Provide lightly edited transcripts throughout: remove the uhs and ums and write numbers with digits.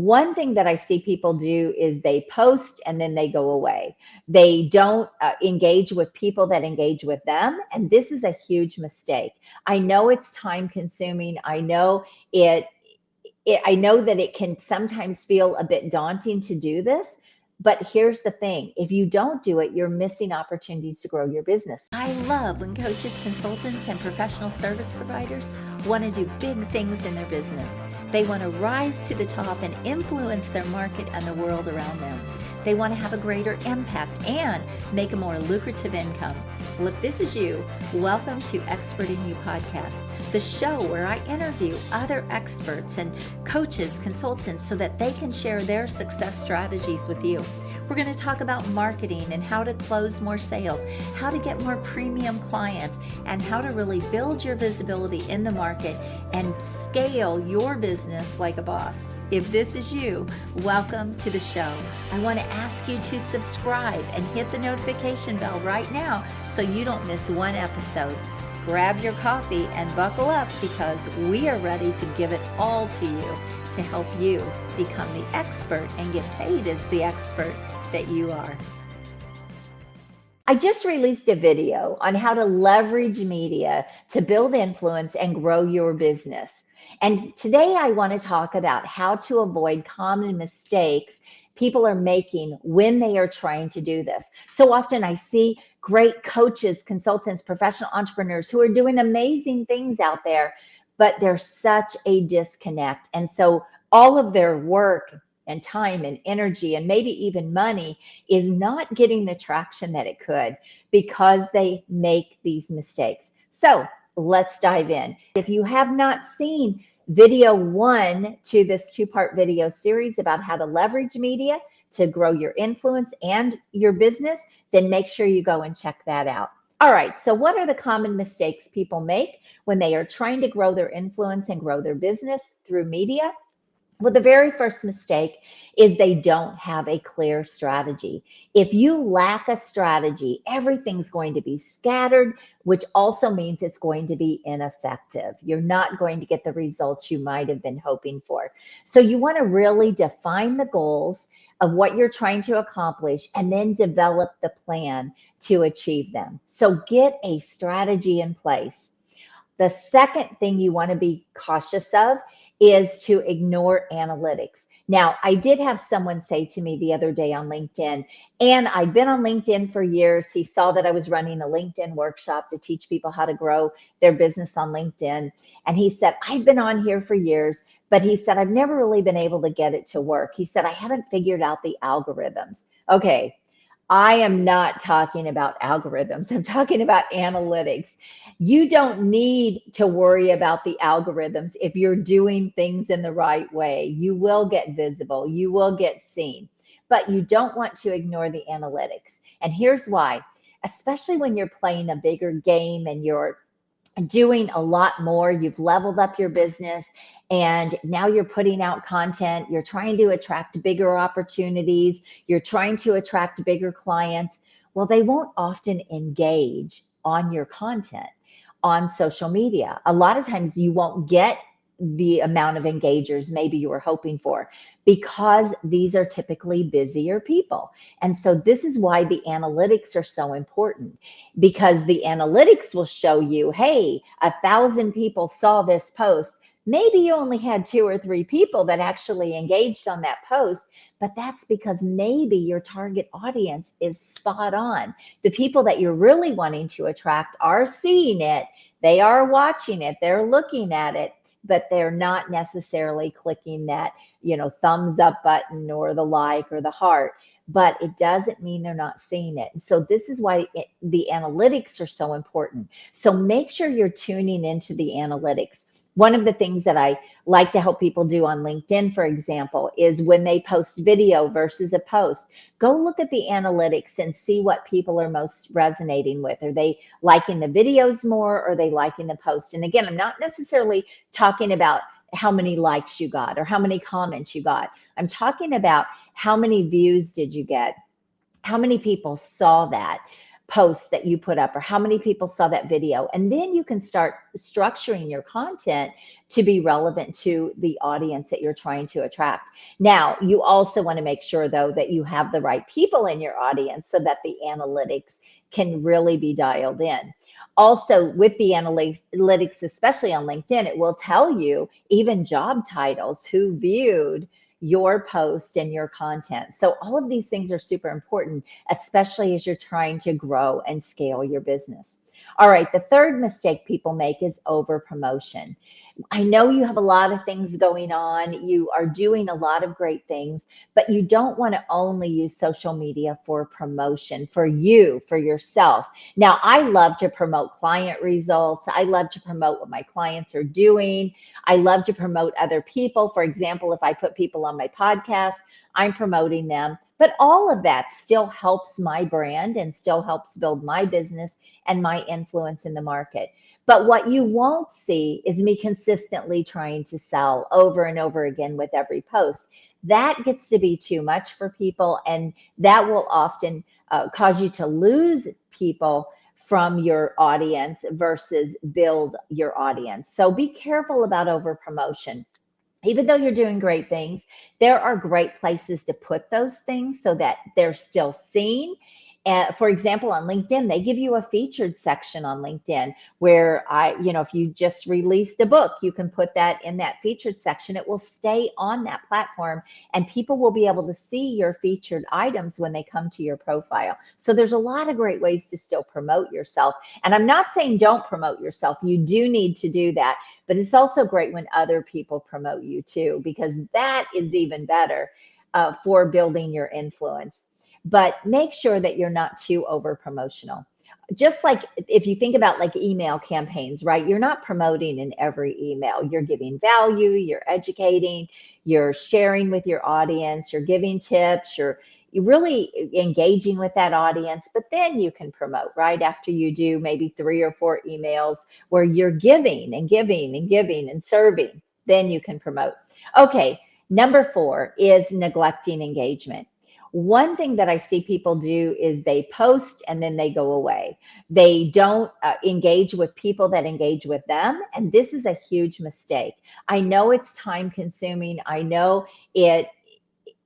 One thing that I see people do is they post and then they go away. They don't engage with people that engage with them. And this is a huge mistake. I know it's time consuming. It, I know that it can sometimes feel a bit daunting to do this. But here's the thing, if you don't do it, you're missing opportunities to grow your business. I love when coaches, consultants, and professional service providers want to do big things in their business. They want to rise to the top and influence their market and the world around them. They want to have a greater impact and make a more lucrative income. Well, if this is you, welcome to Expert in You podcast, the show where I interview other experts and coaches, consultants, so that they can share their success strategies with you. We're going to talk about marketing and how to close more sales, how to get more premium clients, and how to really build your visibility in the market and scale your business like a boss. If this is you, welcome to the show. I want to ask you to subscribe and hit the notification bell right now so you don't miss one episode. Grab your coffee and buckle up because we are ready to give it all to you to help you become the expert and get paid as the expert that you are. I just released a video on how to leverage media to build influence and grow your business. And today I want to talk about how to avoid common mistakes people are making when they are trying to do this. So often I see great coaches, consultants, professional entrepreneurs who are doing amazing things out there, but there's such a disconnect. And so all of their work and time and energy and maybe even money is not getting the traction that it could because they make these mistakes. So let's dive in. If you have not seen video 1 to this 2-part video series about how to leverage media to grow your influence and your business, then make sure you go and check that out. All right, so what are the common mistakes people make when they are trying to grow their influence and grow their business through media? Well, the very first mistake is they don't have a clear strategy. If you lack a strategy, everything's going to be scattered, which also means it's going to be ineffective. You're not going to get the results you might have been hoping for. So you want to really define the goals of what you're trying to accomplish and then develop the plan to achieve them. So get a strategy in place. The second thing you want to be cautious of is to ignore analytics. Now, I did have someone say to me the other day on LinkedIn, and I'd been on LinkedIn for years. He saw that I was running a LinkedIn workshop to teach people how to grow their business on LinkedIn. And he said, I've been on here for years, but he said, I've never really been able to get it to work. He said, I haven't figured out the algorithms. Okay. I am not talking about algorithms. I'm talking about analytics. You don't need to worry about the algorithms if you're doing things in the right way. You will get visible. You will get seen. But you don't want to ignore the analytics. And here's why. Especially when you're playing a bigger game and you're doing a lot more, you've leveled up your business, and now you're putting out content, you're trying to attract bigger opportunities, you're trying to attract bigger clients. Well, they won't often engage on your content on social media. A lot of times you won't get the amount of engagers maybe you were hoping for because these are typically busier people. And so this is why the analytics are so important, because the analytics will show you, hey, 1,000 people saw this post. Maybe you only had 2 or 3 people that actually engaged on that post, but that's because maybe your target audience is spot on. The people that you're really wanting to attract are seeing it, they are watching it, they're looking at it, but they're not necessarily clicking that, thumbs up button or the like or the heart. But it doesn't mean they're not seeing it. And so this is why the analytics are so important. So make sure you're tuning into the analytics. One of the things that I like to help people do on LinkedIn, for example, is when they post video versus a post, go look at the analytics and see what people are most resonating with. Are they liking the videos more, or are they liking the post? And again, I'm not necessarily talking about how many likes you got or how many comments you got. I'm talking about how many views did you get? How many people saw that? posts that you put up or how many people saw that video. And then you can start structuring your content to be relevant to the audience that you're trying to attract. Now, you also want to make sure, though, that you have the right people in your audience so that the analytics can really be dialed in. Also, with the analytics, especially on LinkedIn, it will tell you even job titles, who viewed your post and your content. So all of these things are super important, especially as you're trying to grow and scale your business. All right, the third mistake people make is over promotion. I know you have a lot of things going on. You are doing a lot of great things, but you don't want to only use social media for promotion for you, for yourself. Now, I love to promote client results. I love to promote what my clients are doing. I love to promote other people. For example, if I put people on my podcast, I'm promoting them. But all of that still helps my brand and still helps build my business and my influence in the market. But what you won't see is me consistently trying to sell over and over again with every post. That gets to be too much for people, and that will often cause you to lose people from your audience versus build your audience. So be careful about over promotion. Even though you're doing great things, there are great places to put those things so that they're still seen. For example, on LinkedIn, they give you a featured section on LinkedIn where if you just released a book, you can put that in that featured section. It will stay on that platform and people will be able to see your featured items when they come to your profile. So there's a lot of great ways to still promote yourself. And I'm not saying don't promote yourself. You do need to do that. But it's also great when other people promote you too, because that is even better for building your influence. But make sure that you're not too over promotional. Just like if you think about like email campaigns, right? You're not promoting in every email. You're giving value, you're educating, you're sharing with your audience, you're giving tips, you're really engaging with that audience. But then you can promote right after you do maybe 3 or 4 emails where you're giving and giving and giving and serving. Then you can promote. Okay, number 4 is neglecting engagement. One thing that I see people do is they post and then they go away. They don't engage with people that engage with them. And this is a huge mistake. I know it's time consuming. I know that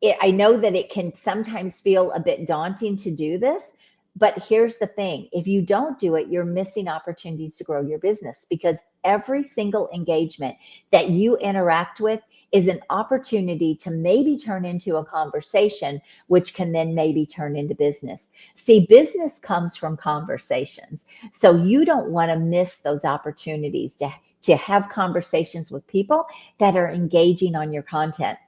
it can sometimes feel a bit daunting to do this, but here's the thing. If you don't do it, you're missing opportunities to grow your business because every single engagement that you interact with is an opportunity to maybe turn into a conversation, which can then maybe turn into business. See, business comes from conversations. So you don't want to miss those opportunities to have conversations with people that are engaging on your content.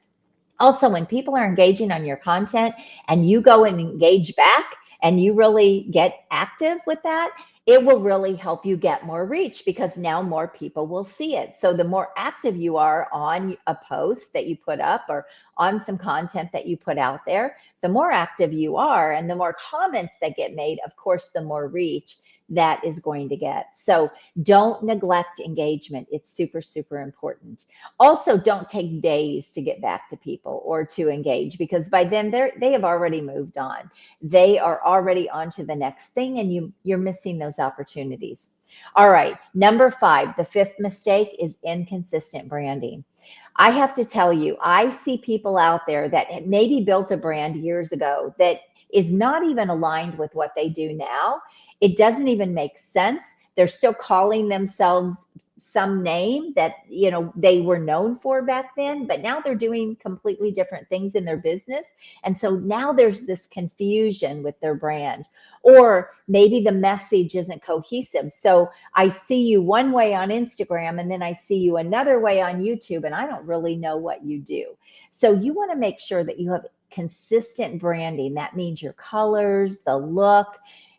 Also, when people are engaging on your content and you go and engage back and you really get active with that, it will really help you get more reach because now more people will see it. So the more active you are on a post that you put up or on some content that you put out there, the more active you are and the more comments that get made, of course, the more reach that is going to get. So don't neglect engagement. It's super, super important. Also, don't take days to get back to people or to engage because by then they have already moved on. They are already on to the next thing and you're missing those opportunities. All right, number 5, the 5th mistake is inconsistent branding. I have to tell you, I see people out there that maybe built a brand years ago that is not even aligned with what they do now. It doesn't even make sense. They're still calling themselves some name that they were known for back then, but now they're doing completely different things in their business. And so now there's this confusion with their brand, or maybe the message isn't cohesive. So I see you one way on Instagram and then I see you another way on YouTube, and I don't really know what you do. So you want to make sure that you have consistent branding. That means your colors, the look,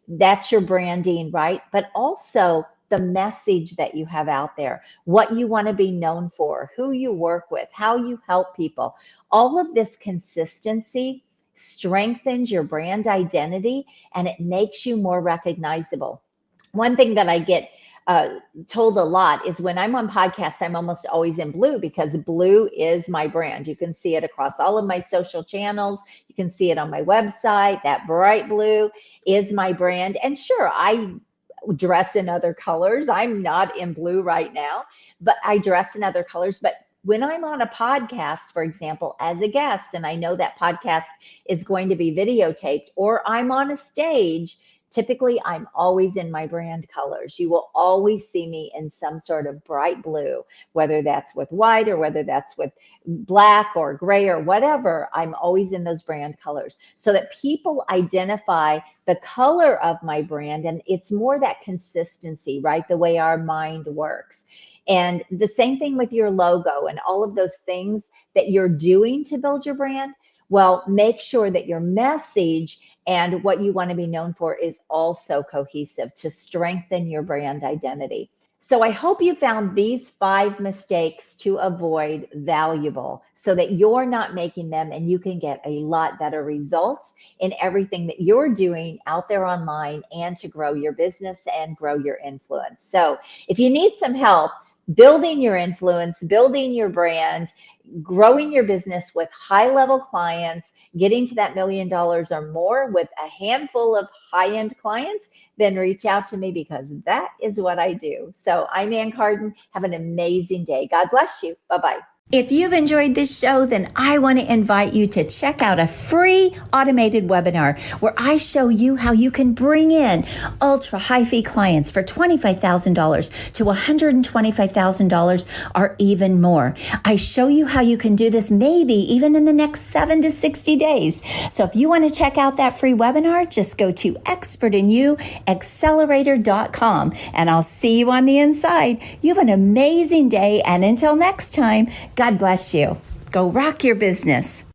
that's your branding, right? But also the message that you have out there, what you want to be known for, who you work with, how you help people. All of this consistency strengthens your brand identity and it makes you more recognizable. One thing that I get told a lot is when I'm on podcasts, I'm almost always in blue because blue is my brand. You can see it across all of my social channels. You can see it on my website. That bright blue is my brand. And sure, I dress in other colors. I'm not in blue right now, but I dress in other colors. But when I'm on a podcast, for example, as a guest, and I know that podcast is going to be videotaped, or I'm on a stage, typically I'm always in my brand colors. You will always see me in some sort of bright blue, whether that's with white or whether that's with black or gray or whatever. I'm always in those brand colors so that people identify the color of my brand. And it's more that consistency, right? The way our mind works. And the same thing with your logo and all of those things that you're doing to build your brand. Well, make sure that your message and what you want to be known for is also cohesive to strengthen your brand identity. So I hope you found these 5 mistakes to avoid valuable so that you're not making them and you can get a lot better results in everything that you're doing out there online and to grow your business and grow your influence. So if you need some help building your influence, building your brand, growing your business with high-level clients, getting to that $1 million or more with a handful of high-end clients, then reach out to me because that is what I do. So I'm Ann Carden. Have an amazing day. God bless you. Bye-bye. If you've enjoyed this show, then I want to invite you to check out a free automated webinar where I show you how you can bring in ultra high fee clients for $25,000 to $125,000 or even more. I show you how you can do this maybe even in the next 7 to 60 days. So if you want to check out that free webinar, just go to expertinyouaccelerator.com and I'll see you on the inside. You have an amazing day, and until next time, God bless you. Go rock your business.